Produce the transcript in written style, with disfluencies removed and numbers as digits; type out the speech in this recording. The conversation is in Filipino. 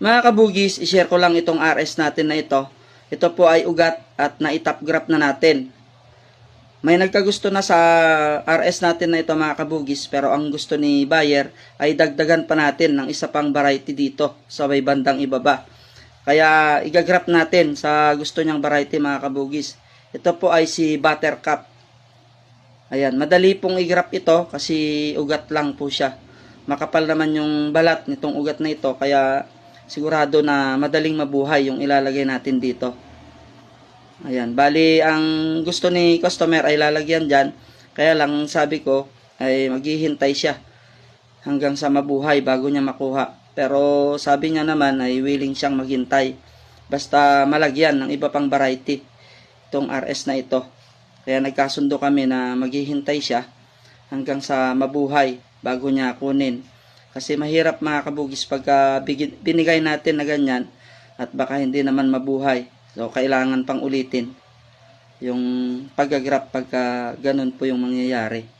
Mga kabugis, i-share ko lang itong RS natin na ito. Ito po ay ugat at na-top graph na natin. May nagkagusto na sa RS natin na ito mga kabugis, pero ang gusto ni buyer ay dagdagan pa natin ng isa pang variety dito sa may bandang ibaba. Kaya igagrap natin sa gusto niyang variety mga kabugis. Ito po ay si Buttercup. Ayan, madali pong i-grap ito kasi ugat lang po siya. Makapal naman yung balat nitong ugat na ito, kaya sigurado na madaling mabuhay yung ilalagay natin dito. Ayan, bali ang gusto ni customer ay lalagyan dyan. Kaya lang sabi ko ay maghihintay siya hanggang sa mabuhay bago niya makuha. Pero sabi niya naman ay willing siyang maghintay basta malagyan ng iba pang variety itong RS na ito. Kaya nagkasundo kami na maghihintay siya hanggang sa mabuhay bago niya kunin. Kasi mahirap mga kabugis pagka binigay natin na ganyan at baka hindi naman mabuhay. So, kailangan pang ulitin yung pag-graph pagka ganun po yung mangyayari.